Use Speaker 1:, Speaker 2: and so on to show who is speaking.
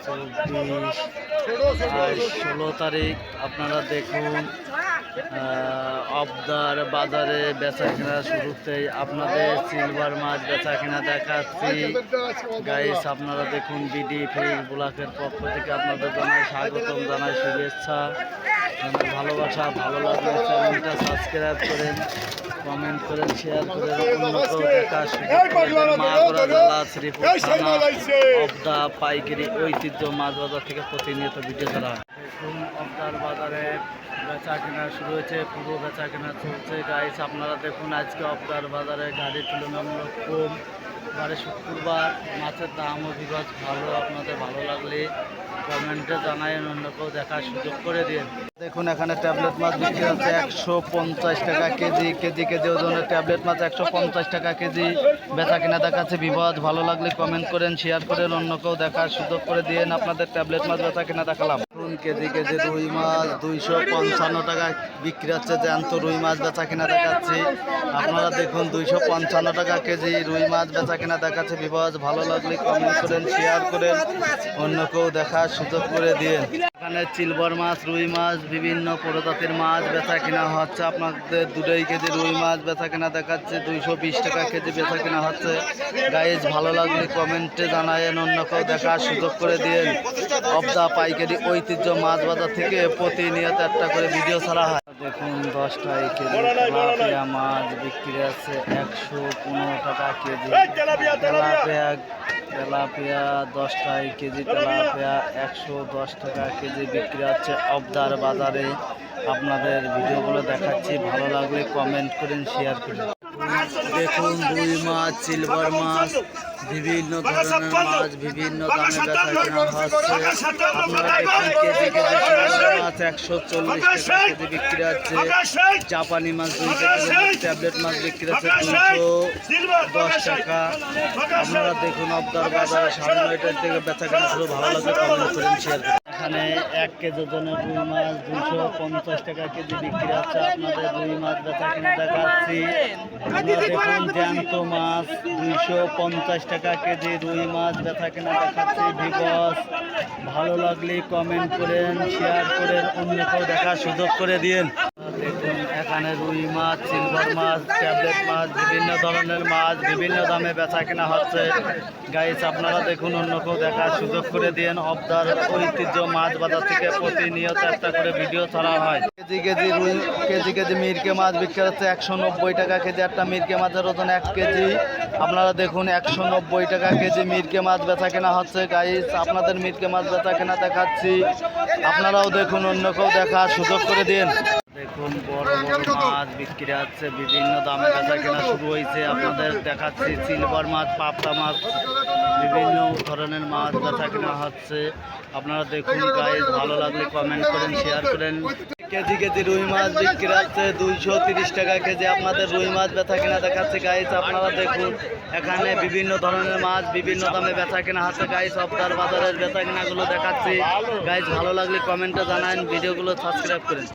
Speaker 1: 16 তারিখ আপনারা দেখুন অবদার বাজারে বেচা কেনা শুরুতেই আপনাদের সিলভার মাছ বেচা কেনা দেখাচ্ছি গাইস। আপনারা দেখুন বিডি ফিশ ব্লকের পক্ষ থেকে আপনাদের জানাই স্বাগতম, জানাই শুভেচ্ছা, জানাই ভালোবাসা। ভালো লাগলে চ্যানেলটা সাবস্ক্রাইব করেন, কমেন্ট করেন, শেয়ার করেন, অবদা পাইকারি ঐতিহ্য মাছ বাজার থেকে প্রতিনিয়ত ভিডিও ছাড়া। দেখুন অবদার বাজারে বেচা কেনা শুরু হয়েছে, পুরো বেচা কেনা চলছে গাইস। আপনারা দেখুন আজকে অবদার বাজারে গাড়ি তুলনামূলক কম, বারে শুক্রবার, মাছের দামও বিভাগ ভালো। আপনাদের ভালো লাগলে কমেন্টে জানায়েন, অন্য কেউ দেখার সুযোগ করে দিন। দেখুন এখানে ট্যাবলেট মাছ বিক্রি হচ্ছে 150 টাকা কেজি, কেজি ওজনের ট্যাবলেট মাছ 150 টাকা কেজি বেচা কিনা দেখাচ্ছে বিভাগ। ভালো লাগলে কমেন্ট করেন, শেয়ার করেন, অন্য কেউ দেখার সুযোগ করে দিন। আপনাদের ট্যাবলেট মাছ বেচা কিনা দেখালাম। কেজি রুই মাছ 255 টাকা বিক্রি হচ্ছে, জ্যান্ত রুই মাছ বেচা কিনা দেখাচ্ছি। আপনারা দেখুন 255 টাকা কেজি রুই মাছ বেচা কিনা দেখাচ্ছে বিভাগ। ভালো লাগলে কমেন্ট করেন, শেয়ার করেন, অন্য কেউ দেখার সুযোগ করে দিন। এখানে সিলভার মাছ, রুই মাছ, বিভিন্ন প্রজাতির মাছ বেচা কিনা হচ্ছে। আপনাদের 2 কেজি রুই মাছ বেচা কিনা দেখাচ্ছে 220 টাকা কেজি বেচা কিনা হচ্ছে গাইজ। ভালো লাগলে কমেন্টে জানায়েন, অন্য কেউ দেখার সুযোগ করে দিন। অবদা পাইকারি ঐতিহ্য মাছ বাজার থেকে প্রতিনিয়ত একটা করে ভিডিও ছাড়া হয়। দেখুন 10 টাকা কেজি তেলাপিয়া মাছ বিক্রি আছে 115 টাকা কেজি। তেলাপিয়া 10 টাকা কেজি, তেলাপিয়া 110 টাকা কেজি বিক্রি হচ্ছে অবদার বাজারে। আপনাদের ভিডিওগুলো দেখাচ্ছি, ভালো লাগলে কমেন্ট করেন, শেয়ার করেন। দেখুন রুই মাছ, সিলভার মাছ, বিভিন্ন ধরনের মাছ বিভিন্ন দামে বেচা কেনা হচ্ছে। আপনারা দেখুন কেজি সিলভার মাছ 140 টাকা কেজি বিক্রি হচ্ছে। জাপানি মাছ 2 কেজি, ট্যাবলেট মাছ বিক্রি হচ্ছে 210 টাকা। আপনারা দেখুন অবদার বাজারে 9:30 থেকে বেচা কেনা শুরু। ভালো লাগলে কমেন্ট করেন, শেয়ার করেন। এখানে 1 কেজি ওজনের রুই মাছ 250 টাকা কেজি বিক্রি হচ্ছে। আপনাদের রুই মাছ বেচা কিনা দেখাচ্ছি। আপনারা দেখুন জ্যান্ত মাছ 250 টাকা কেজি রুই মাছ বেচা কিনা দেখাচ্ছি ভিগস। ভালো লাগলে কমেন্ট করেন, শেয়ার করেন, অন্য কেউ দেখার সুযোগ করে দিন। দেখুন এখানে রুই মাছ, সিলভার মাছ, ট্যাবলেট মাছ, বিভিন্ন ধরনের মাছ বিভিন্ন দামে বেচা কেনা হচ্ছে গাইস। আপনারা দেখুন, অন্য কেউ দেখার সুযোগ করে দিন। অবদার ঐতিহ্য মাছ বাজার থেকে প্রতিনিয়ত একটা করে ভিডিও ছাড়া হয়। কেজি মিরকে মাছ বিক্রি হচ্ছে 190 টাকা কেজি। একটা মিরকে মাছের ওজন 1 কেজি। আপনারা দেখুন 190 টাকা কেজি মিরকে মাছ বেচা কেনা হচ্ছে গাইস। আপনাদের মিরকে মাছ বেচা কেনা দেখাচ্ছি, আপনারাও দেখুন, অন্য কেউ দেখার সুযোগ করে দিন। দেখুন বড় বড় মাছ বিক্রি হচ্ছে, বিভিন্ন দামে বেচা কেনা শুরু হয়েছে। আপনাদের দেখাচ্ছি সিলভার মাছ, পাবদা মাছ, বিভিন্ন ধরনের মাছ বেচা কেনা হচ্ছে। আপনারা দেখুন গাইস, ভালো লাগলে কমেন্ট করেন, শেয়ার করেন। কেজি রুই মাছ বিক্রি হচ্ছে 230 টাকা কেজি। আপনাদের রুই মাছ বেচা কেনা দেখাচ্ছে গাইস। আপনারা দেখুন এখানে বিভিন্ন ধরনের মাছ বিভিন্ন দামে বেচা কেনা হচ্ছে গাইস। অবদার বাজারের বেচা কেনাগুলো দেখাচ্ছি গাইস। ভালো লাগলে কমেন্টে জানান, ভিডিওগুলো সাবস্ক্রাইব করেন।